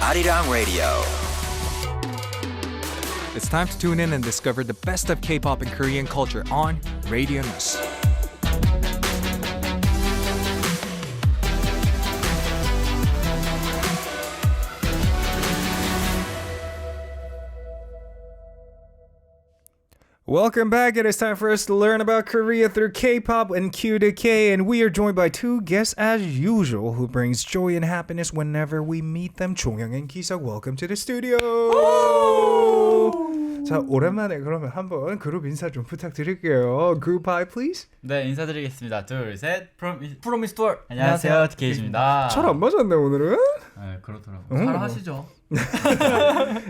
ARIRANG Radio. It's time to tune in and discover the best of K-pop and Korean culture on Radio News. Welcome back. It is time for us to learn about Korea through K-pop and Q to K, and we are joined by two guests as usual who brings joy and happiness whenever we meet them. Jong and Seok, welcome to the studio. 자, 오랜만에 그러면 한번 그룹 인사 좀 부탁드릴게요. Group hi, please. 네, 인사드리겠습니다. 둘, 셋. Promise Tour. 안녕하세요, DKZ입니다. 잘 안 맞았네 오늘은. 네, 그렇더라고요. 잘 하시죠.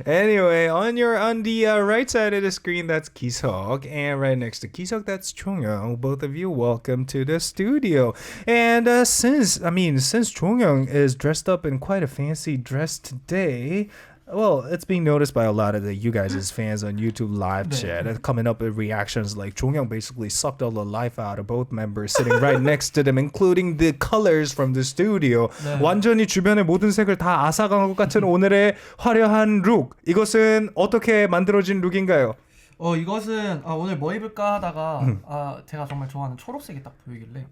Anyway, on the right side of the screen, that's Seok, and right next to Seok, that's Jong. Both of you, welcome to the studio. And since Jong is dressed up in quite a fancy dress today. Well, it's being noticed by a lot of you guys' fans on YouTube live chat, coming up with reactions like Jong basically sucked all the life out of both members sitting right next to them, including the colors from the studio. 네. 완전히 주변의 모든 색을 다 앗아간 것 같은 오늘의 화려한 룩. 이것은 어떻게 만들어진 룩인가요? 이것은 오늘 뭐 입을까 하다가 제가 정말 좋아하는 초록색이 딱 보이길래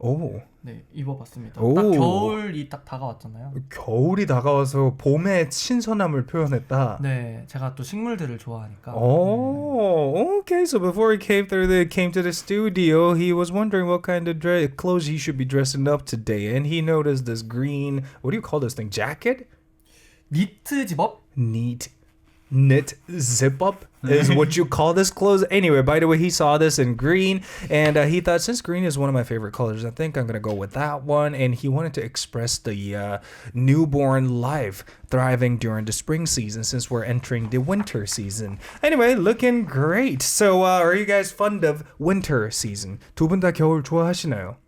네, 입어봤습니다. 오. 딱 겨울이 딱 다가왔잖아요. 겨울이 다가와서 봄의 신선함을 표현했다. 네, 제가 또 식물들을 좋아하니까. Oh, okay. So before he came to the studio, he was wondering what kind of clothes he should be dressing up today, and he noticed this green. What do you call this thing? Jacket? 니트 집업? Knit zip up is what you call this clothes. Anyway, by the way, he saw this in green, and he thought since green is one of my favorite colors, I think I'm gonna go with that one. And he wanted to express the newborn life thriving during the spring season since we're entering the winter season. Anyway, looking great. So, are you guys fond of winter season? 두 분 다 겨울 좋아하시나요?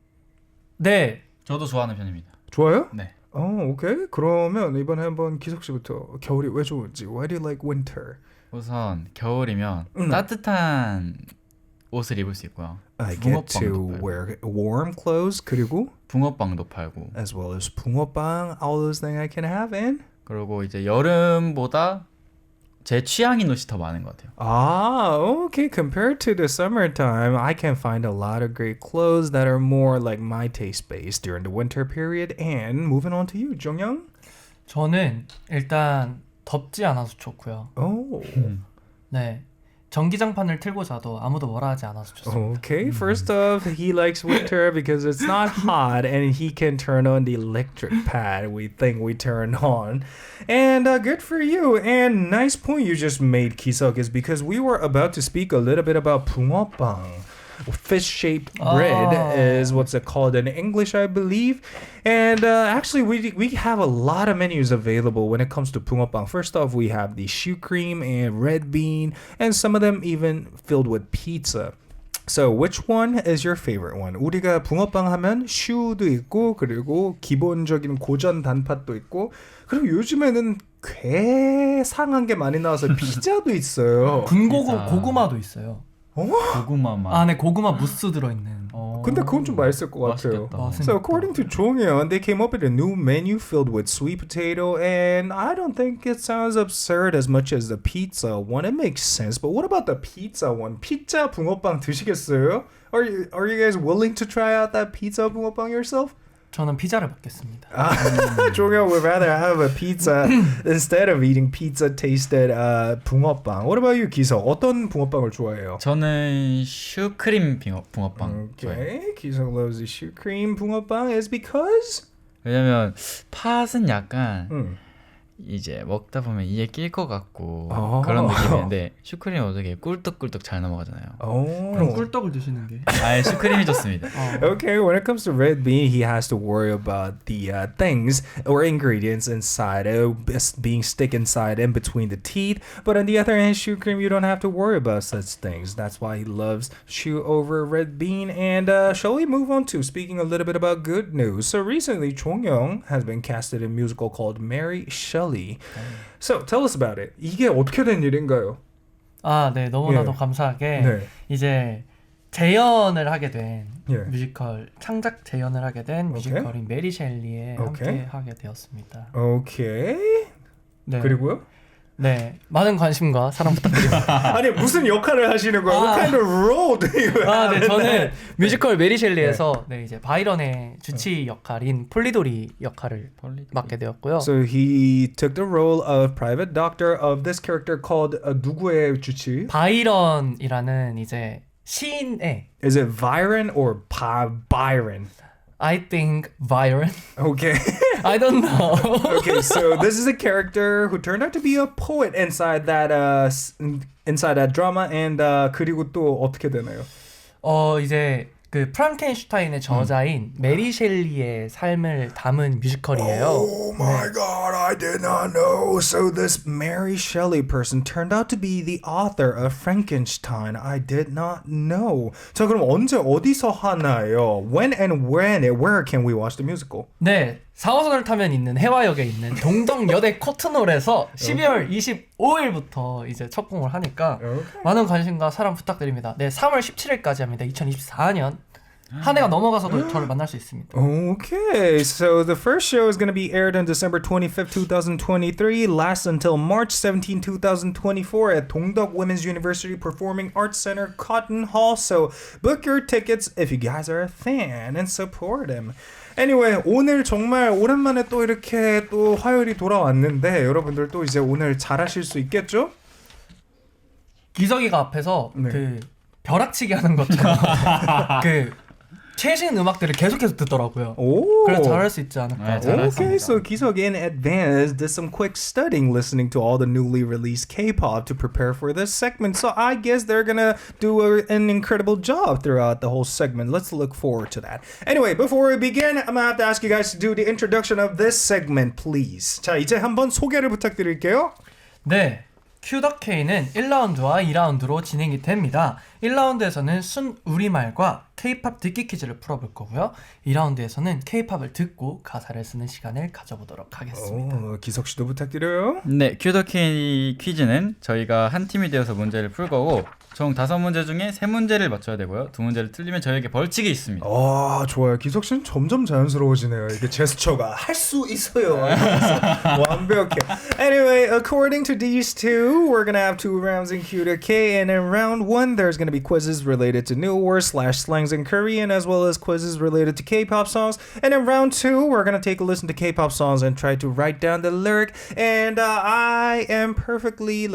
네. 저도 좋아하는 편입니다. 좋아요? 네. 오케이. 그러면 이번에 한번 기석 씨부터 겨울이 왜 좋은지. Why do you like winter? 우선 겨울이면 따뜻한 옷을 입을 수 있고요. I get to wear warm clothes. 그리고 붕어빵도 팔고. as well as 붕어빵, all those things I can have in. 그리고 이제 여름보다 제 취향인 옷이 더 많은 것 같아요. Okay. Compared to the summertime, I can find a lot of great clothes that are more like my taste base during the winter period. And moving on to you, Jonghyun. 저는 일단 덥지 않아서 좋고요. 네. 전기장판을 틀고 자도 아무도 뭐라 하지 않아서 좋습니다. Okay, first off, he likes winter because it's not hot and he can turn on the electric pad we turn on. And good for you. And nice point you just made, Seok, is because we were about to speak a little bit about 붕어빵. Fish-shaped bread is what's it called in English, I believe. And actually, we have a lot of menus available when it comes to 붕어빵. First off, we have the shoe cream and red bean, and some of them even filled with pizza. So, which one is your favorite one? 우리가 붕어빵 하면 슈도 있고, 그리고 기본적인 고전 단팥도 있고, 그리고 요즘에는 괴상한 게 많이 나와서 피자도 있어요. 고구마도 있어요. 고구마 맛. 안에 고구마 무스 들어있는. 근데 그건 좀 맛있을 것 같아요. 맛있겠다. So according to Jonghyun, they came up with a new menu filled with sweet potato, and I don't think it sounds absurd as much as the pizza one. It makes sense, but what about the pizza one? 피자 붕어빵 드시겠어요? Are you guys willing to try out that pizza 붕어빵 yourself? 저는 피자를 먹겠습니다. Jonghyun would rather have a pizza instead of eating pizza tasted 붕어빵. What about you, 기석? 어떤 붕어빵을 좋아해요? 저는 슈크림 붕어빵 좋아해요. Okay, 기석 loves the shoe cream 붕어빵 is because? 왜냐면 팥은 약간 이제 먹다 보면 이에 낄 것 같고 그런 느낌인데 슈크림 어떻게 꿀떡꿀떡 잘 넘어가잖아요. 그럼 꿀떡을 드시는 게? 슈크림이 좋습니다. Okay, when it comes to red bean, he has to worry about the things or ingredients inside being stick inside in between the teeth. But on the other hand, shoe cream, you don't have to worry about such things. That's why he loves shoe over red bean. And shall we move on to speaking a little bit about good news? So recently, Jonghyun has been casted in a musical called Mary Shelley. So tell us about it. 이게 어떻게 된 일인가요? 네, 너무나도 감사하게 이제 재연을 하게 된 뮤지컬, 창작 재연을 하게 된 뮤지컬인 메리 셸리에 함께 하게 되었습니다. Okay. 네. 그리고요? 네, 많은 관심과 사랑 부탁드립니다. 아니 무슨 역할을 하시는 거예요? What kind of role do you have? 네, 저는 뮤지컬 메리 셸리에서 네, 이제 바이런의 주치 역할인 폴리도리 역할을 맡게 되었고요. So he took the role of private doctor of this character called 누구의 주치? 바이런이라는 이제 시인의 Is it Byron or Byron? I think Byron. Okay. I don't know. Okay, so this is a character who turned out to be a poet inside that drama and 그리고 또 어떻게 되나요? 이제 그 프랑켄슈타인의 저자인 메리 셸리의 삶을 담은 뮤지컬이에요. Oh my god, I did not know. So this Mary Shelley person turned out to be the author of Frankenstein. I did not know. 자, 그럼 언제 어디서 하나요? When and where can we watch the musical? 네, 4호선을 타면 있는 해화역에 있는 동덕여대 코트놀에서 12월 25일부터 이제 첫 공을 하니까 많은 관심과 사랑 부탁드립니다. 네, 3월 17일까지 합니다. 2024년. 한 해가 넘어가서도 저를 만날 수 있습니다. Okay, so the first show is going to be aired on December 25th, 2023, lasts until March 17, 2024 at Dongdeok Women's University Performing Arts Center, Cotton Hall. So book your tickets if you guys are a fan and support him. Anyway, 오늘 정말 오랜만에 또 이렇게 또 화요일이 돌아왔는데 여러분들 또 이제 오늘 잘하실 수 있겠죠? 기석이가 앞에서 그 벼락치기 하는 것처럼 그 최신 음악들을 계속해서 듣더라고요. 그래서 잘할 수 있지 않을까. Okay, so Kisok in advance did some quick studying listening to all the newly released K-pop to prepare for this segment. So I guess they're gonna do an incredible job throughout the whole segment. Let's look forward to that. Anyway, before we begin, I'm gonna have to ask you guys to do the introduction of this segment, please. 자, 이제 한번 소개를 부탁드릴게요. 네. Q.K는 1라운드와 2라운드로 진행이 됩니다. 1라운드에서는 순 우리말과 K-팝 듣기 퀴즈를 풀어볼 거고요. 2라운드에서는 K-팝을 듣고 가사를 쓰는 시간을 가져보도록 하겠습니다. 기석 씨도 부탁드려요. 네, Q.K 퀴즈는 저희가 한 팀이 되어서 문제를 풀 거고 총 5문제 중에 3문제를 맞춰야 되고요. 2문제를 틀리면 저에게 벌칙이 있습니다. 좋아요. 기석 씨는 점점 자연스러워지네요. 이게 제스처가 할 수 있어요. 완벽해. Anyway, according to these two, we're gonna have 2 rounds in Q2K, and in round 1, there's gonna be quizzes related to new words / slangs in Korean, as well as quizzes related to K-pop songs. And in round 2, we're gonna take a listen to K-pop songs and try to write down the lyric. And I am perfectly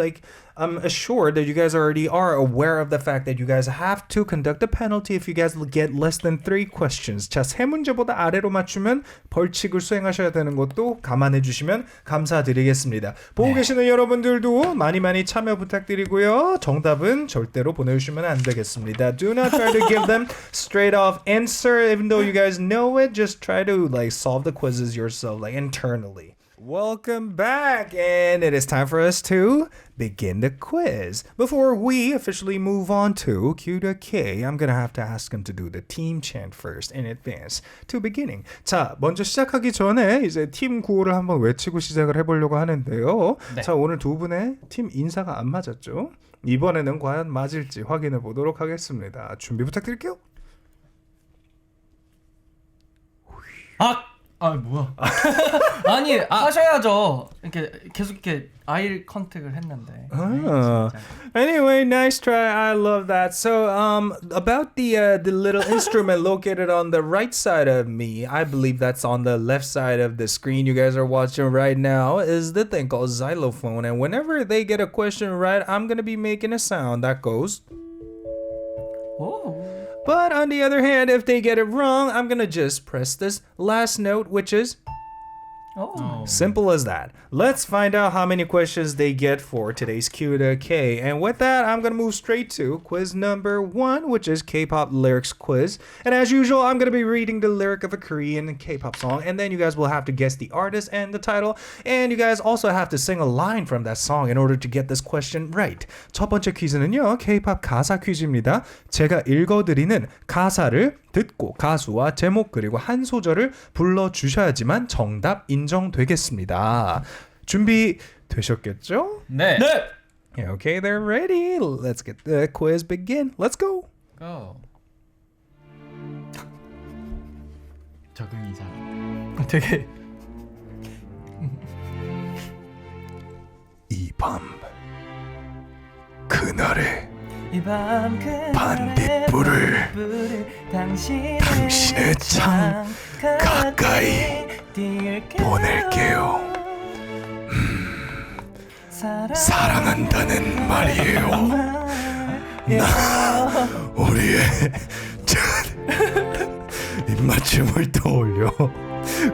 I'm assured that you guys already are aware of the fact that you guys have to conduct a penalty if you guys get less than 3 questions. 자, 3문제보다 아래로 맞추면 벌칙을 수행하셔야 되는 것도 감안해 주시면 감사드리겠습니다. 보고 계시는 여러분들도 많이 참여 부탁드리고요. 정답은 절대로 보내주시면 안 되겠습니다. Do not try to give them straight off answer even though you guys know it. Just try to solve the quizzes yourself internally. Welcome back, and it is time for us to begin the quiz. Before we officially move on to Q2K, I'm gonna have to ask him to do the team chant first in advance to beginning. 자, 먼저 시작하기 전에 이제 팀 구호를 한번 외치고 시작을 해보려고 하는데요. 네. 자, 오늘 두 분의 팀 인사가 안 맞았죠? 이번에는 과연 맞을지 확인해 보도록 하겠습니다. 준비 부탁드릴게요. 뭐야? 아니 하셔야죠. 이렇게 계속 이렇게 아이 컨택을 했는데. Anyway, nice try. I love that. So, about the little instrument located on the right side of me, I believe that's on the left side of the screen you guys are watching right now, is the thing called xylophone. And whenever they get a question right, I'm gonna be making a sound that goes. But on the other hand, if they get it wrong, I'm gonna just press this last note, which is simple as that. Let's find out how many questions they get for today's Q2K. And with that, I'm gonna move straight to quiz number 1, which is K-pop lyrics quiz. And as usual, I'm gonna be reading the lyric of a Korean K-pop song, and then you guys will have to guess the artist and the title. And you guys also have to sing a line from that song in order to get this question right. 첫 번째 퀴즈는요, K-pop 가사 퀴즈입니다. 제가 읽어드리는 가사를 듣고 가수와 제목 그리고 한 소절을 불러주셔야지만 정답 인정되겠습니다. 준비 되셨겠죠? 네. Okay, they're ready. Let's get the quiz begin. Let's go. 적응이 잘. 되게 이 밤 그날의 이밤 반딧불을 당신의 창 가까이 보낼게요. 사랑한다는 말이에요. 나 우리의 입맞춤을 떠올려.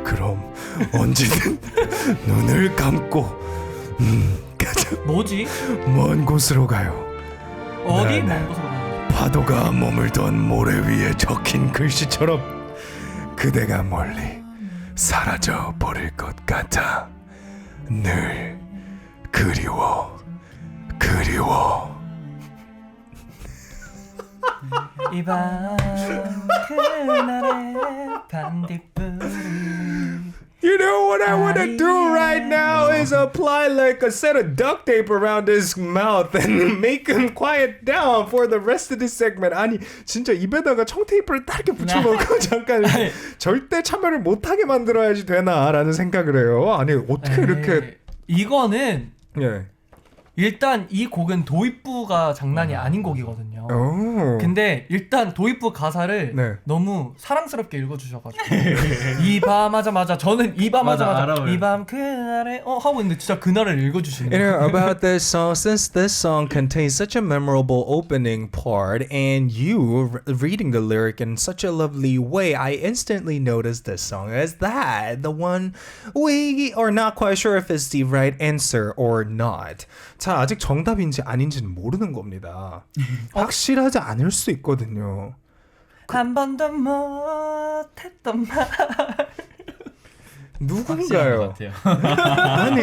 그럼 언제든 눈을 감고 가자. 뭐지? 먼 곳으로 가요. 어디? 먼 곳으로 가요? 파도가 머물던 모래 위에 적힌 글씨처럼 그대가 멀리 사라져 버릴 것 같아. 늘 그리워. 이밤 그날의 반딧불. You know what I want to do right now is apply like a set of duct tape around his mouth and make him quiet down for the rest of this segment. 아니 진짜 입에다가 청테이프를 딱 이렇게 붙여놓고 잠깐 절대 참여를 못하게 만들어야지 되나라는 생각을 해요. 아니 어떻게 이렇게 이거는 예. 일단 이 곡은 도입부가 장난이 아닌 곡이거든요. 오. 근데 일단 도입부 가사를 네. 너무 사랑스럽게 읽어주셔가지고 이 밤 맞아 저는 이 밤 맞아 이 밤 그날에 하고 있는데 진짜 그날을 읽어주시는 You 거예요. know, about this song, since this song contains such a memorable opening part and you reading the lyric in such a lovely way, I instantly noticed this song as that, the one we are not quite sure if it's the right answer or not. 자, 아직 정답인지 아닌지는 모르는 겁니다. 확실하지 않을 수 있거든요. 한 번도 못했던 말. 누군가요? 아니,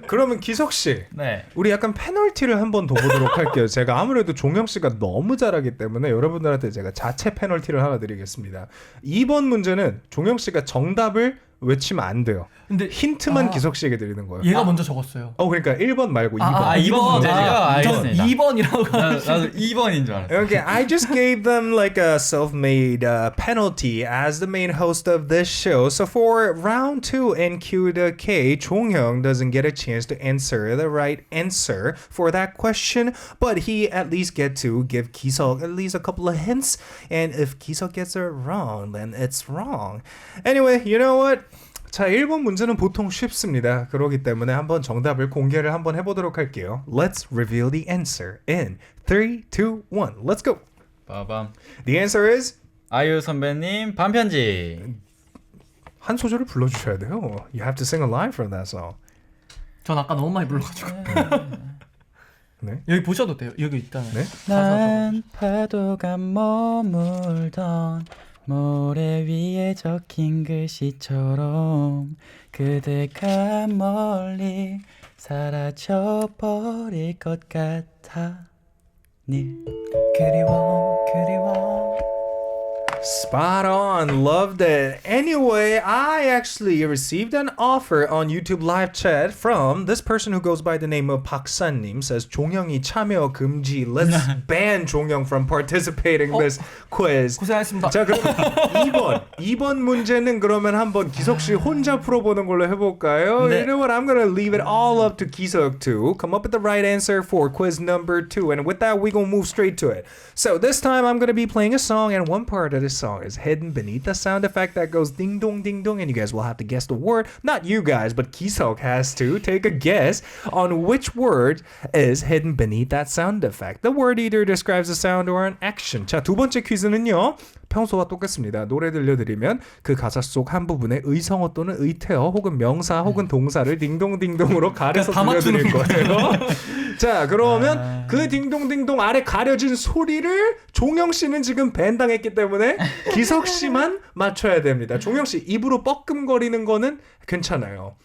그러면 기석 씨, 네. 우리 약간 페널티를 한번 더 보도록 할게요. 제가 아무래도 종영 씨가 너무 잘하기 때문에 여러분들한테 제가 자체 페널티를 하나 드리겠습니다. 2번 문제는 종영 씨가 정답을 외치면 안 돼요. 근데 힌트만 기석 씨에게 드리는 거예요. 얘가 먼저 적었어요. 그러니까 1번 말고 2번. 2번 문제지요? 알겠습니다. 2번이라고. 나도 2번인 줄 알았어요. Okay, I just gave them like a self-made penalty as the main host of this show. So for round 2 and Q to K, Jong doesn't get a chance to answer the right answer for that question, but he at least get to give Kisok at least a couple of hints. And if Kisok gets it wrong, then it's wrong. Anyway, you know what? 자, 1번 문제는 보통 쉽습니다. 그렇기 때문에 한번 정답을 공개를 한번 해보도록 할게요. Let's reveal the answer in 3, 2, 1. Let's go. 빠밤. The answer is 아이유 선배님 반편지. 한 소절을 불러주셔야 돼요. You have to sing a line from that song. 전 아까 너무 많이 불러가지고. 네. 여기 보셔도 돼요. 여기 있잖아요. 네. 난 파도가 머물던 모래 위에 적힌 글씨처럼 그대가 멀리 사라져 버릴 것 같아 늘 그리워. Spot on. Loved it. Anyway, I actually received an offer on YouTube live chat from this person who goes by the name of 박사님. Says 종영이 참여 금지. Let's ban 종영 from participating this quiz. 고생하셨습니다. 자, 그럼 2번 문제는 그러면 한번 기석 씨 혼자 풀어보는 걸로 해볼까요? 네. You know what? I'm gonna leave it all up to 기석 to come up with the right answer for quiz number 2. And with that, we gonna move straight to it. So this time, I'm gonna be playing a song, and one part of this song is hidden beneath the sound effect that goes ding dong, and you guys will have to guess the word. Not you guys, but Kisok has to take a guess on which word is hidden beneath that sound effect. The word either describes a sound or an action. 자, 두 번째 퀴즈는요. 평소와 똑같습니다. 노래 들려드리면 그 가사 속 한 부분에 의성어 또는 의태어 혹은 명사 혹은 동사를 딩동딩동으로 가려서 들려드릴 거예요. 자, 그러면 그 딩동딩동 아래 가려진 소리를 종영 씨는 지금 밴당했기 때문에 기석 씨만 맞춰야 됩니다. 종영 씨 입으로 뻐끔거리는 거는 괜찮아요.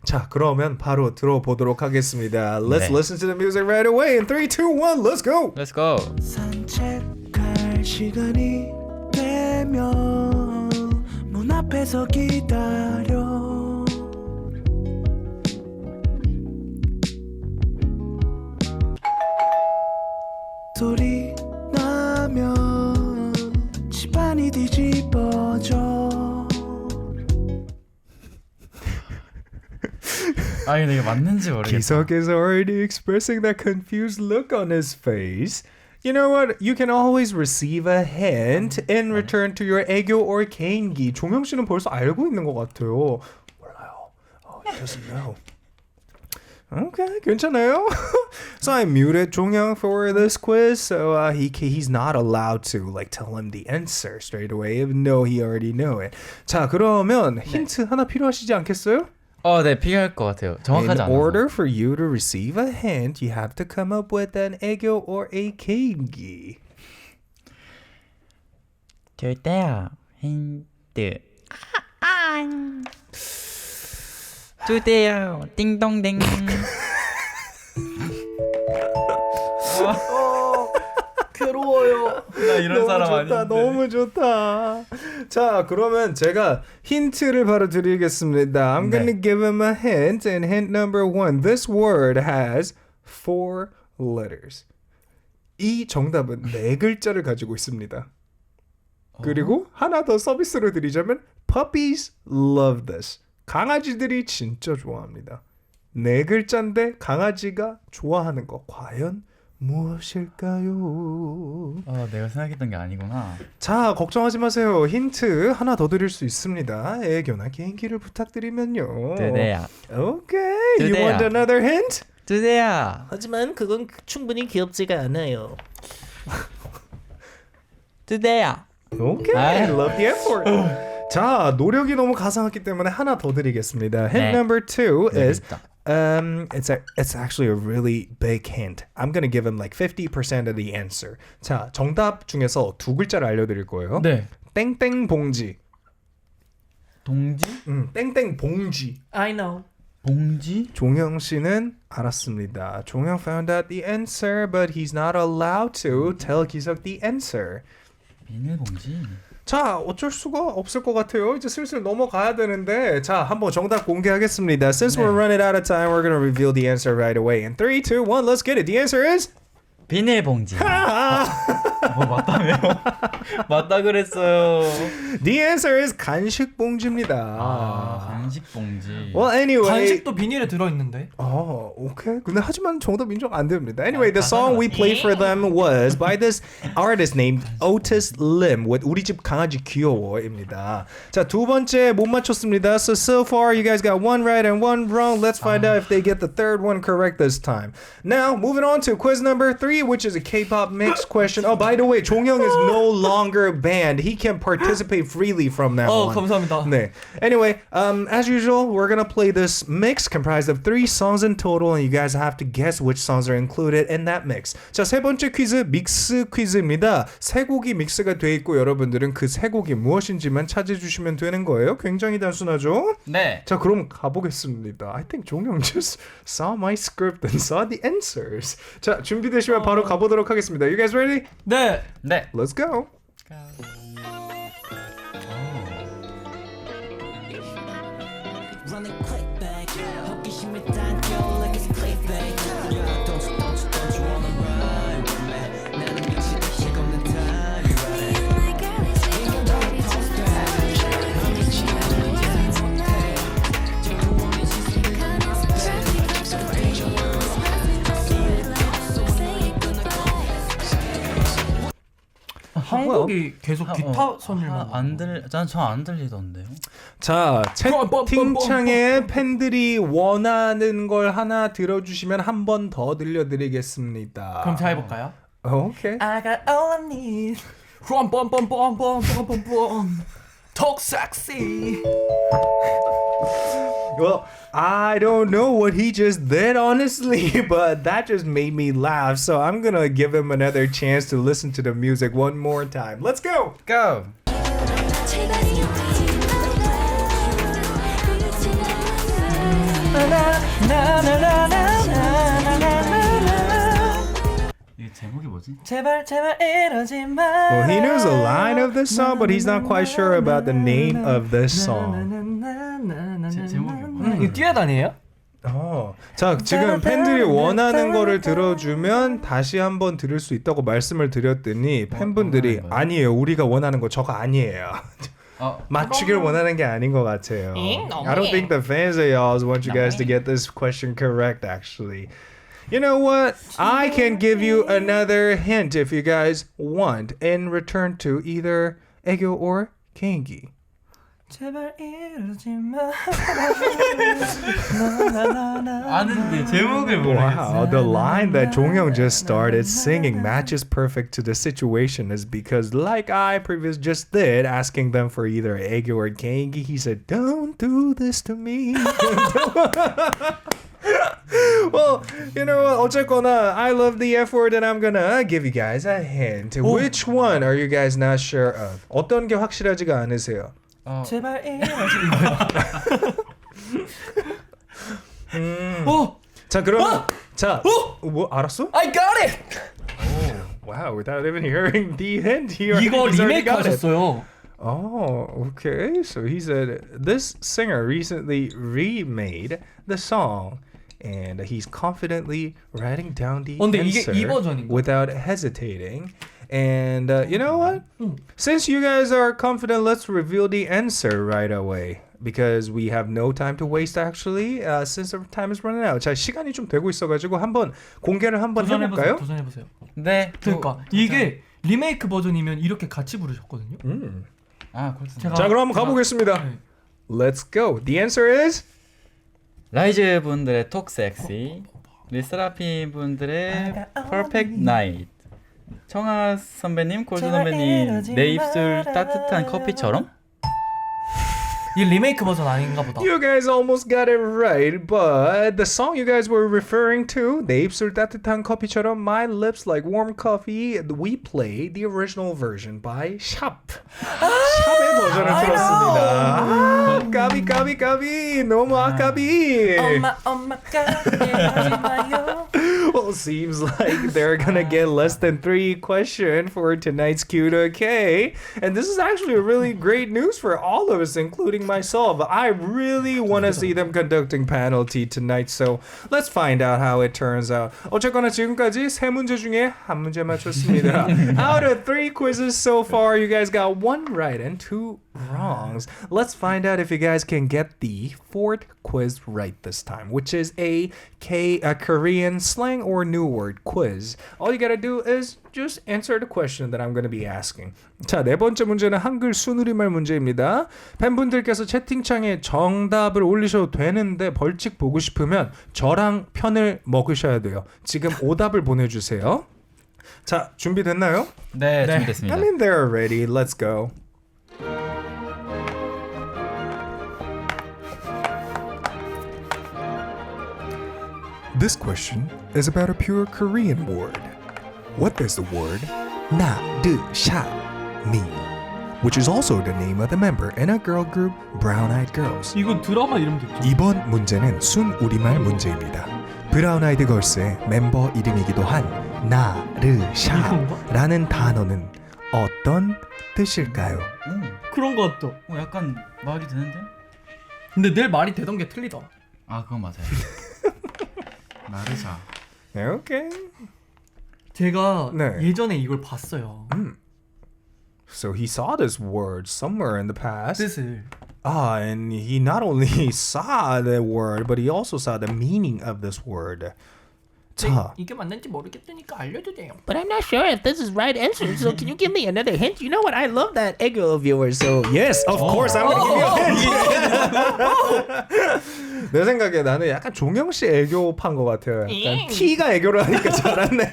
자, 그러면 바로 들어보도록 하겠습니다. Let's listen to the music right away. In 3, 2, 1, let's go. Let's go. 산책할 시간이 되면 문 앞에서 기다려 소리 나면 집안이 뒤집어져 아 근데 이게 맞는지 모르겠다. Seok is already expressing that confused look on his face. You know what? You can always receive a hint in return to your 애교 or 개인기. 종영 씨는 벌써 알고 있는 것 같아요. 몰라요. Oh, he doesn't know. Okay, 괜찮아요. So I muted 종영 for this quiz, so he's not allowed to like tell him the answer straight away, even though he already know it. 자, 그러면 힌트 하나 필요하시지 않겠어요? 네 필요할 것 같아요. 정확하지 In 않아서. order for you to receive a hint, you have to come up with an 애교 or a 개인기. 줄게요. 힌트. 주세요. 띵동댕. 괴로워요. 나 이런 사람 아닌데. 너무 좋다. 자, 그러면 제가 힌트를 바로 드리겠습니다. I'm gonna give him a hint, and hint number 1. This word has 4 letters. 이 정답은 4글자를 가지고 있습니다. 그리고 하나 더 서비스로 드리자면 Puppies love this. 강아지들이 진짜 좋아합니다. 4글자인데 강아지가 좋아하는 거 과연 무엇일까요? 내가 생각했던 게 아니구나. 자, 걱정하지 마세요. 힌트 하나 더 드릴 수 있습니다. 애교나 개인기를 부탁드리면요. 주세요. Okay, you 주세요. want another hint? 주세요. 하지만 그건 충분히 귀엽지가 않아요. 주세요. Okay, I love the effort. 자, 노력이 너무 가상했기 때문에 하나 더 드리겠습니다. Hint 네. number 2 is 재밌다. it's actually a really big hint. I'm gonna give him like 50% of the answer. 자, 정답 중에서 2글자를 알려드릴 거예요. 네. 땡땡 봉지. 동지? 땡땡 봉지. I know. 봉지? 종영 씨는 알았습니다. 종영 found out the answer, but he's not allowed to tell 기석 the answer. 비닐봉지? 자, 어쩔 수가 없을 것 같아요. 이제 슬슬 넘어가야 되는데, 자, 한번 정답 공개하겠습니다. Since we're running out of time, we're gonna reveal the answer right away. In 3, 2, 1, let's get it. The answer is 비닐봉지. 맞다며요? 맞다 그랬어요. The answer is 간식 봉지입니다. 간식 봉지. Well, anyway. 간식도 비닐에 들어있는데. 오케이. 근데 하지만 정답 인정 안 됩니다. Anyway, the song we played for them was by this artist named Otis Lim with 우리 집 강아지 귀여워입니다. 자, 두 번째 못 맞췄습니다. So far you guys got one right and one wrong. Let's find out if they get the third one correct this time. Now, moving on to quiz number 3, which is a K-pop mix question. Oh, by the way, 종영 is no longer banned. He can participate freely from now on. 감사합니다. 네. Anyway, as usual, we're gonna play this mix comprised of 3 songs in total, and you guys have to guess which songs are included in that mix. 자, 세 번째 퀴즈 믹스 퀴즈입니다. 세 곡이 믹스가 돼 있고 여러분들은 그 세 곡이 무엇인지만 찾아주시면 되는 거예요. 굉장히 단순하죠? 네. 자, 그럼 가보겠습니다. I think 종영 just saw my script and saw the answers. 자, 준비되시면 바로 가보도록 하겠습니다. You guys ready? 네. 네. Let's go. Running quick back, 호기심이 당겨 like it's clickbait. Yeah, don't you wanna ride with me? 나는 미치다 식 없는 time, right? 이건 다 pulse back. 난 미치다 못해. 자꾸 원해진 소리가 나서 So dangerous. 한국이 계속 기타 선율만. 전안 들리던데요. 자, 채팅창에 팬들이 원하는 걸 하나 들어주시면 한 번 더 들려드리겠습니다. 그럼 제가 해볼까요? 오케이. I got all I need. Talk sexy. Well, I don't know what he just did, honestly, but that just made me laugh. So I'm gonna give him another chance to listen to the music one more time. Let's go! Go. 이 제목이 뭐지? 제발 이러지 마. Well, he knows the line of this song, but he's not quite sure about the name of this song. 제목이 뭐야? 이 듀엣 아니에요? 자, 지금 팬들이 원하는 거를 들어주면 다시 한번 들을 수 있다고 말씀을 드렸더니 팬분들이 아니에요, 우리가 원하는 거 저거 아니에요. 맞추길 원하는 게 아닌 것 같아요. I don't think the fans of y'all want you guys to get this question correct actually. You know what? I can give you another hint if you guys want in return to either 애교 or 개인기. 제발 이러지 마. 아는데 제목을 모르겠어. Wow, the line that Jong just started singing matches perfect to the situation is because like I previously just did, asking them for either 애교 or 개인기, he said, "Don't do this to me." Well, you know what? 어쨌거나, I love the F word and I'm gonna give you guys a hint. Which one are you guys not sure of? 어떤 게 확실하지가 않으세요? 제발 이러지 마. 자, 그러면 뭐 알았어? I got it. Wow, without even hearing the hint, 이거 he's already 리메이크 got it. 하셨어요. Oh, okay. So he said this singer recently remade the song. And he's confidently writing down the 근데 answer 이게 이 버전인가? without hesitating. And you know what? Since you guys are confident, let's reveal the answer right away. Because we have no time to waste actually. Since our time is running out. 자, 시간이 좀 되고 있어가지고 한번 공개를 한번 해볼까요? 도전해보세요. 네. 그러니까 이게 리메이크 버전이면 이렇게 같이 부르셨거든요. 아, 그렇습니다. 자, 그럼 가보겠습니다. 네. Let's go. The answer is 라이즈 분들의 톡 섹시, 리스라피 분들의 퍼펙트 나이트, 청아 선배님, 골드 선배님 내 입술 따뜻한 커피처럼? 이 리메이크 버전 아닌가 보다. You guys almost got it right, but the song you guys were referring to, 내 입술 따뜻한 커피처럼 My Lips Like Warm Coffee, we played the original version by Shop. 샵의 버전을 들었습니다. 까비 너무 아까비. 엄마 까비하지 마요. Well, seems like they're gonna get less than 3 questions for tonight's Q to K, and this is actually a really great news for all of us, including myself. I really want to see them conducting penalty tonight, so let's find out how it turns out. 어쨌거나 지금까지 3문제 중에 1문제 맞췄습니다. Out of 3 quizzes so far, you guys got 1 right and 2 wrongs. Let's find out if you guys can get the 4th quiz right this time, which is a Korean slang or new word quiz. All you gotta do is just answer the question that I'm gonna be asking. 자, 네 번째 문제는 한글 순우리말 문제입니다. 팬분들께서 채팅창에 정답을 올리셔도 되는데 벌칙 보고 싶으면 저랑 편을 먹으셔야 돼요. 지금 오답을 보내주세요. 자, 준비됐나요? 네, 준비됐습니다. I mean, they're ready. Let's go. This question is about a pure Korean word. What does the word na-do-sha mean? Which is also the name of the member in a girl group, Brown Eyed Girls. 이거 드라마 이름도 있죠. 이번 문제는 순우리말 문제입니다. 브라운 아이드 걸스의 멤버 이름이기도 한 나르샤라는 단어는 어떤 뜻일까요? 그런 거 같죠. 약간 말이 되는데? 근데 늘 말이 되던 게 틀리더라. 아, 그건 맞아요. 나르샤. Okay. 제가 네. 예전에 이걸 봤어요. So he saw this word somewhere in the past. 뜻을. And he not only saw the word, but he also saw the meaning of this word. 자, 이게 맞는지 모르겠으니까 알려도 돼요. But I'm not sure if this is right answer. So can you give me another hint? You know what? I love that ego of yours. So yes, of course I'm gonna give you a hint. 내 생각에 나는 약간 종영 씨 애교판 것 같아요. 약간 T가 애교를 하니까 잘하네.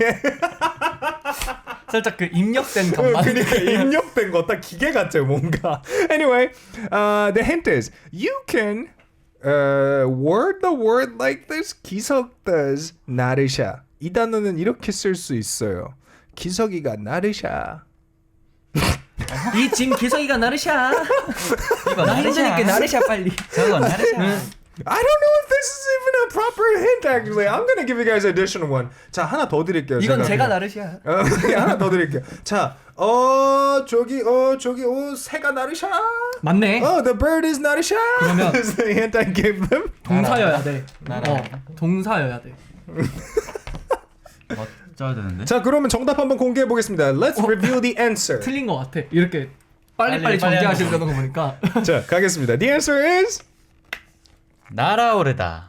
살짝 그 입력된 감만. 그러니까 입력된 거 딱 기계 같죠 뭔가. Anyway, the hint is you can word the word like this. 기석 does 나르샤. 이 단어는 이렇게 쓸 수 있어요. 기석이가 나르샤. 이 짐 기석이가 나르샤. 나르샤니까 나르샤 빨리. 저건 나르샤. I don't know if this is even a proper hint actually. I'm gonna give you guys an additional one. 자, 하나 더 드릴게요. 이건 제가 그냥. 나르샤. 하나 더 드릴게요. 자, 저기 새가 나르샤. 맞네. The bird is 나르샤. 그러면 is the hint I gave them. 동사여야 돼. 나라. 동사여야 돼. 맞아야 되는데? 자, 그러면 정답 한번 공개해 보겠습니다. Let's reveal the answer. 틀린 거 같아. 이렇게 빨리빨리 정리하시려는 거 보니까. 자, 가겠습니다. The answer is 날아오르다.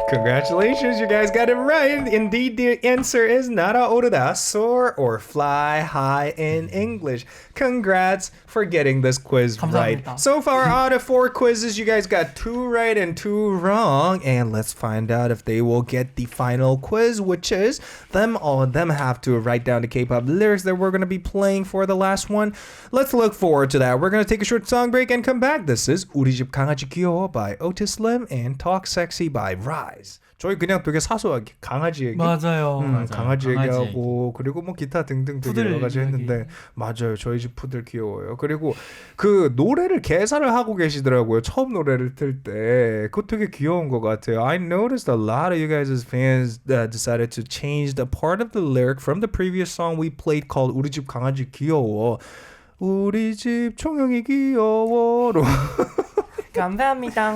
Congratulations, you guys got it right. Indeed, the answer is 날아오르다, soar or fly high in English. Congrats for getting this quiz right. 감사합니다. So far, out of 4 quizzes, you guys got 2 right and 2 wrong. And let's find out if they will get the final quiz, which is all of them have to write down the K-pop lyrics that we're going to be playing for the last one. Let's look forward to that. We're going to take a short song break and come back. This is 우리 집 강아지 귀여워 by Otis Slim and Talk Sexy by Rise. 저희 그냥 되게 사소하게 강아지 얘기, 맞아요. 강아지 얘기하고 그리고 뭐 기타 등등 되게 푸들 여러 가지 얘기. 했는데 맞아요. 저희 집 푸들 귀여워요. 그리고 그 노래를 개사를 하고 계시더라고요. 처음 노래를 틀 때 그거 되게 귀여운 것 같아요. I noticed a lot of you guys' fans that decided to change the part of the lyric from the previous song we played called 우리 집 강아지 귀여워. 우리 집 총영이 귀여워로. 감사합니다.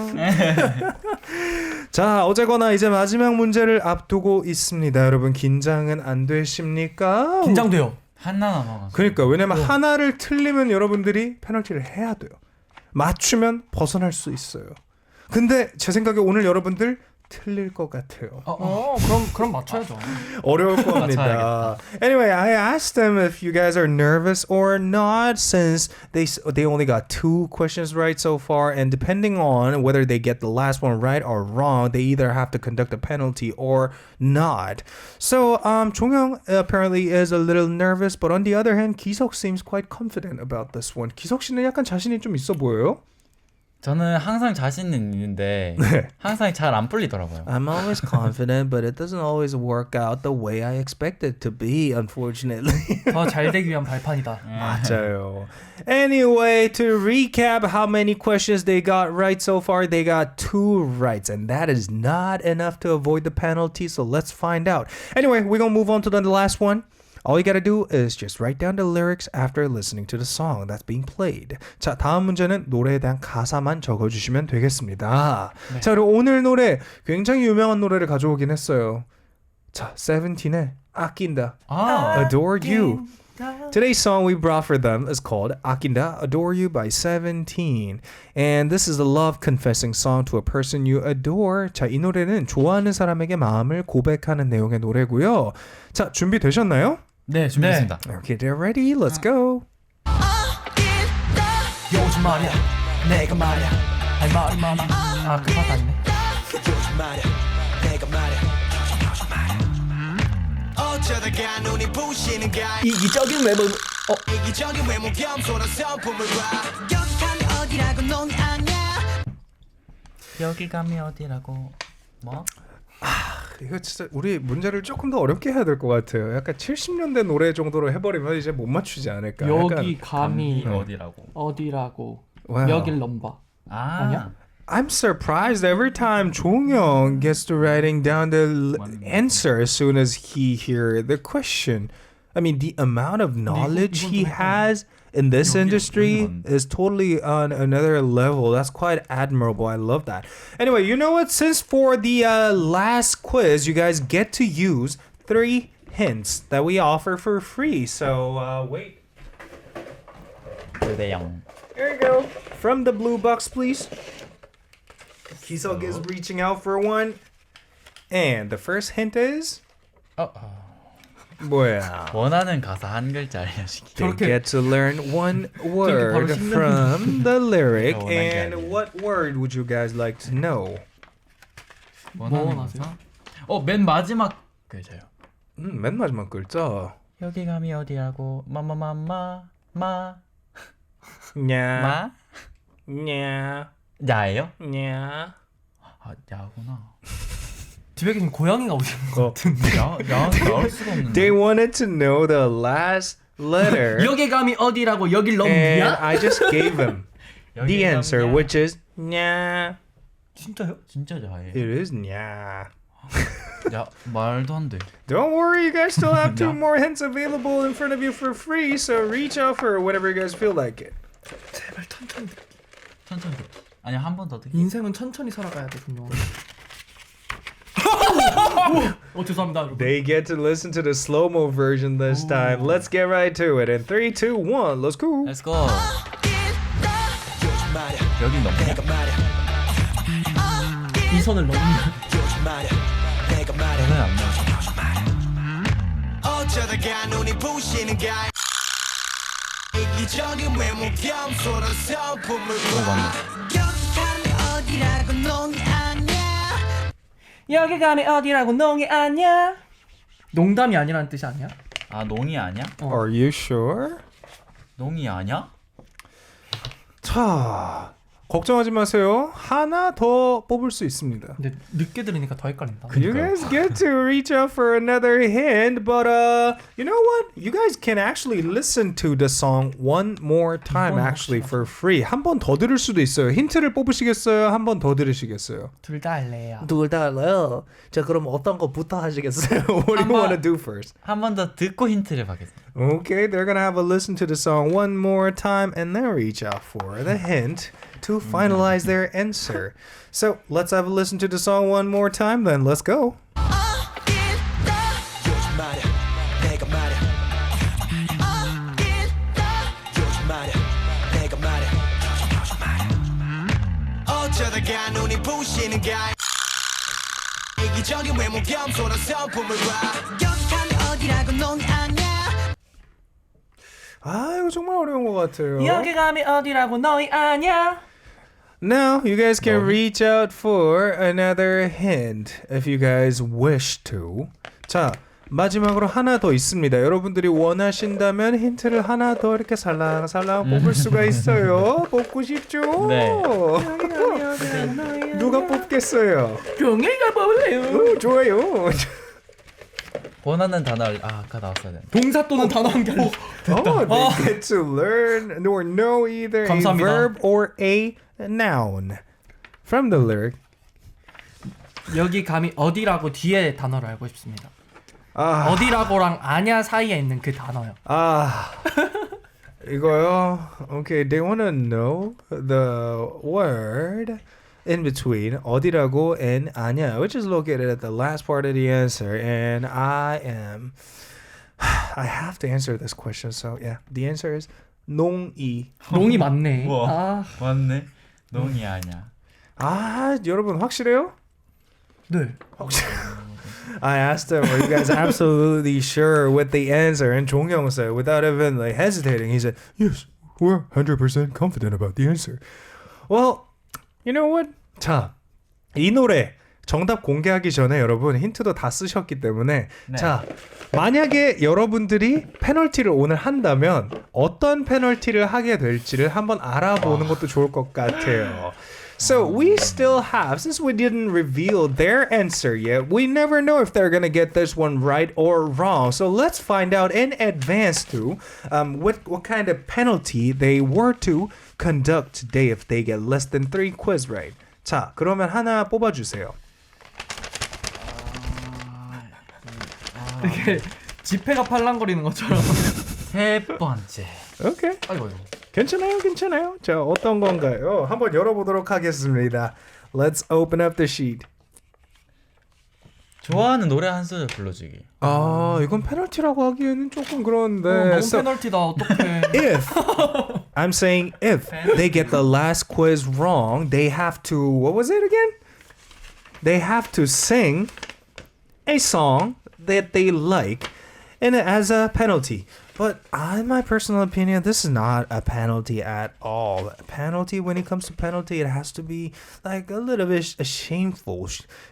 자, 어제거나 이제 마지막 문제를 앞두고 있습니다. 여러분 긴장은 안 되십니까? 긴장돼요. 하나 남아가지고. 그러니까 왜냐면 하나를 틀리면 여러분들이 페널티를 해야 돼요. 맞추면 벗어날 수 있어요. 근데 제 생각에 오늘 여러분들 틀릴 것 같아요. 그럼 맞춰야죠. 어려울 겁니다. Anyway, I asked them if you guys are nervous or not since they only got 2 questions right so far, and depending on whether they get the last one right or wrong, they either have to conduct a penalty or not. So Jong apparently is a little nervous, but on the other hand, Seok seems quite confident about this one. Seok 씨는 약간 자신이 좀 있어 보여요? 저는 항상 자신은 있는데 항상 잘 안 풀리더라고요. I'm always confident, but it doesn't always work out the way I expect it to be, unfortunately. 더 잘 되기 위한 발판이다. 맞아요. Anyway, to recap how many questions they got right so far, they got 2 rights, and that is not enough to avoid the penalty, so let's find out. Anyway, we're gonna move on to the last one. All you gotta do is just write down the lyrics after listening to the song that's being played. 자, 다음 문제는 노래에 대한 가사만 적어주시면 되겠습니다. 네. 자, 그리고 오늘 노래 굉장히 유명한 노래를 가져오긴 했어요. 자, 세븐틴의 아낀다, Adore You. Today's song we brought for them is called 아낀다, Adore You by Seventeen. And this is a love confessing song to a person you adore. 자, 이 노래는 좋아하는 사람에게 마음을 고백하는 내용의 노래고요. 자, 준비되셨나요? 네, 준비했습니다. Okay, they're ready. Let's go. 요즘 말이야 내가 말이야 할 말이 많아. 그 가사 아니네. 요즘 말이야 내가 말이야 어쩌다가 눈이 부시는가 이기적인 외모. 이기적인 외모 겸손한 성품을 봐 여기가 어디라고 넌 아냐 여기 가면 어디라고 뭐? 이거 진짜 우리 문제를 조금 더 어렵게 해야 될 것 같아요. 약간 70년대 노래 정도로 해버리면 이제 못 맞추지 않을까. 여기 감히 어디라고? 어디라고 Wow. 여길 넘봐. 아니야? I'm surprised every time Jong gets to writing down the answer as soon as he hear the question. I mean, the amount of knowledge he has in this industry is totally on another level. That's quite admirable. I love that. Anyway, you know what? Since for the last quiz, you guys get to use 3 hints that we offer for free. So wait. 대영. Here you go. From the blue box, please. Seok is reaching out for one. And the first hint is 뭐야? 원하는 가사 한 글자 알려주기. They get to learn one word from the lyric. And what word would you guys like to know? 원하는 가사? 맨 마지막 글자요. 맨 마지막 글자. 여기 감이 어디라고? 마. 냐. 냐. 야예요? 냐. 야구나. 집에 계신 고양이가 오시는 거. 야 나올 수가 없는데. They wanted to know the last letter. 여기 감이 어디라고 여길 And 넘냐? I just gave him the answer, 감이야. which is 냐. 진짜요? 진짜 야예요. It is 냐. 야 말도 안 돼. Don't worry, you guys still have 2 more hints available in front of you for free, so reach out for whatever you guys feel like it. 제발 천천히. 아니 한 번 더 듣기. 인생은 천천히 살아가야 돼, 분명. 죄송합니다, 여러분. They get to listen to the slow-mo version this time. Let's get right to it. In 3, 2, 1, let's go. Let's go. 여기 넘냐? 이 선을 넘는. 저는 안 넘어. 어쩌다가 눈이 부시는 가 이기적인 외모 겸손한 성품을 어디라고 농이 아니야 여기 감이 어디라고 농이 아니야. 농담이 아니라는 뜻이 아니야? 아 농이 아니야? Are you sure? 농이 아니야? 자, 걱정하지 마세요. 하나 더 뽑을 수 있습니다. 근데 늦게 들으니까 더 헷갈린다. You guys get to reach out for another hint, but you know what? You guys can actually listen to the song one more time actually for free. 한 번 더 들을 수도 있어요. 힌트를 뽑으시겠어요? 한 번 더 들으시겠어요? 둘 다 할래요. 둘 다 알아요. 자, 그럼 어떤 거부터 하시겠어요? What do you want to do first? 한 번 더 듣고 힌트를 받겠습니다. Okay, they're gonna have a listen to the song one more time and then reach out for the hint to finalize their answer. So let's have a listen to the song one more time, then let's go. 어쩌다가 눈이 부시는 가 이기적인 외모 겸손한 성품을 봐 여기 감이 어디라고 농이 아니야 아, 이거 정말 어려운 것 같아요. 여기 감이 어디라고 너희 아냐. Now you guys can reach out for another hint if you guys wish to. 자, 마지막으로 하나 더 있습니다. 여러분들이 원하신다면 힌트를 하나 더 이렇게 살랑살랑 뽑을 수가 있어요. 뽑고 싶죠? 네. 누가 뽑겠어요? 병일가 먹을래요. 오, 좋아요. 원하는 단어를 아까 나왔어야 돼. 동사 또는 단어 한 개. Oh, they get to learn or know either 감사합니다. a verb or a noun from the lyric. 여기 감이 어디라고 뒤에 단어를 알고 싶습니다. 아, 어디라고랑 아냐 사이에 있는 그 단어요. 아, 이거요. Okay, they want to know the word in between 어디라고 and 아냐, which is located at the last part of the answer. And I have to answer this question. So yeah, the answer is 농이. 농이 맞네. 우와. 아, 맞네. 농이 아니야. 아, 여러분 확실해요? 네. I asked them, are you guys absolutely sure with the answer? And Jong said, without even like hesitating, he said, yes, we're 100% confident about the answer. Well, you know what? 자, 이 노래 정답 공개하기 전에 여러분 힌트도 다 쓰셨기 때문에 네. 자, 만약에 여러분들이 페널티를 오늘 한다면 어떤 페널티를 하게 될지를 한번 알아보는 것도 좋을 것 같아요. So we still have, since we didn't reveal their answer yet, we never know if they're gonna get this one right or wrong. So let's find out in advance too, what kind of penalty they were to conduct today if they get less than 3 quiz right. 자, 그러면 하나 뽑아주세요. 이게 지폐가 팔랑거리는 것처럼. 세 번째. 오케이. 아이고. 괜찮아요, 괜찮아요. 자, 어떤 건가요? 한번 열어보도록 하겠습니다. Let's open up the sheet. 좋아하는 노래 한 소절 불러주기. 아, 이건 페널티라고 하기에는 조금 그런데. 너무 So, 페널티다. 어떡해. if I'm saying if they get the last quiz wrong, they have to, what was it again? They have to sing a song that they like and as a penalty. But in my personal opinion, this is not a penalty at all. A penalty, when it comes to penalty, it has to be like a little bit shameful.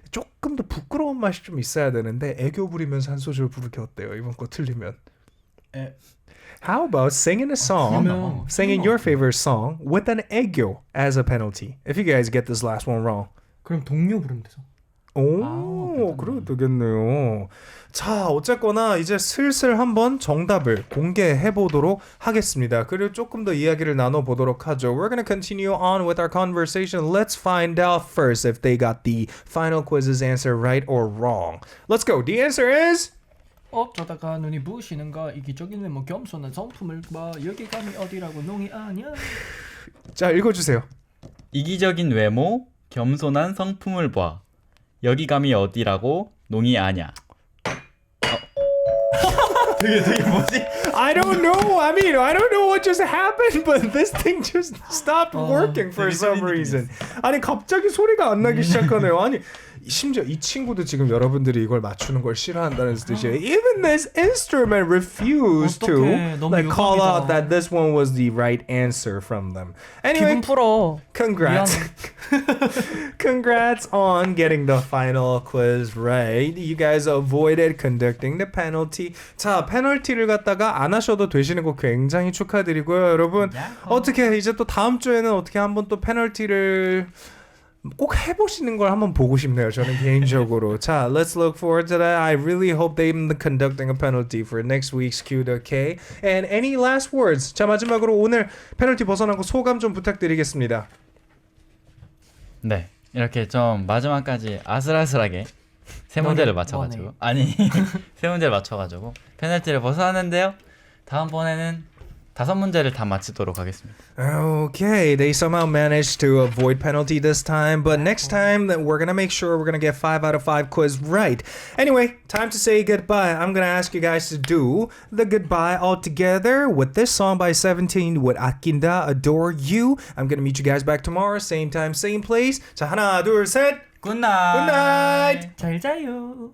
조금 더 부끄러운 맛이 좀 있어야 되는데 애교 부리면서 한 소절 부르기 어때요? 이번 거 틀리면. How about singing a song, singing your favorite song with an 애교 as a penalty? If you guys get this last one wrong. 그럼 동료 부르면 되죠. 오, 그래도 되겠네요. 자, 어쨌거나 이제 슬슬 한번 정답을 공개해 보도록 하겠습니다. 그리고 조금 더 이야기를 나눠보도록 하죠. We're gonna continue on with our conversation. Let's find out first if they got the final quiz's answer right or wrong. Let's go. The answer is... 어쩌다가 눈이 부시는가 이기적인 외모 겸손한 성품을 봐 여기 감이 어디라고 농이 아니야. 자, 읽어주세요. 이기적인 외모, 겸손한 성품을 봐. 여기 감이 어디라고 농이 아냐. 되게 뭐지? I don't know. I mean, I don't know what just happened, but this thing just stopped working for some reason. 아니 갑자기 소리가 안 나기 시작하네요. 아니 심지어 이 친구도 지금 여러분들이 이걸 맞추는 걸 싫어한다는 뜻이에요. Even this instrument refused to 어떡해, 너무 like call 유감이다. out that this one was the right answer from them. Anyway, 기분 풀어. congrats. Congrats on getting the final quiz right. You guys avoided conducting the penalty. 자, 페널티를 갖다가 안 하셔도 되시는 거 굉장히 축하드리고요, 여러분. 어떻게 이제 또 다음 주에는 어떻게 한번 또 페널티를 꼭 해보시는 걸 한번 보고 싶네요. 저는 개인적으로. 자, let's look forward to that. I really hope they're conducting a penalty for next week's Q to K. And any last words? 자, 마지막으로 오늘 페널티 벗어난 거 소감 좀 부탁드리겠습니다. 네, 이렇게 좀 마지막까지 아슬아슬하게 세 문제를 맞춰가지고 세 문제를 맞춰가지고 페널티를 벗어났는데요. 다음번에는 5문제를 다 맞히도록 하겠습니다. Okay, they somehow managed to avoid penalty this time, but next time that we're gonna make sure we're gonna get 5 out of 5 quiz right. Anyway, time to say goodbye. I'm gonna ask you guys to do the goodbye all together with this song by 17 with 아낀다, Adore You. I'm gonna meet you guys back tomorrow, same time, same place. 자, 하나, 둘, 셋. 굿나잇. Good night. 잘 자요.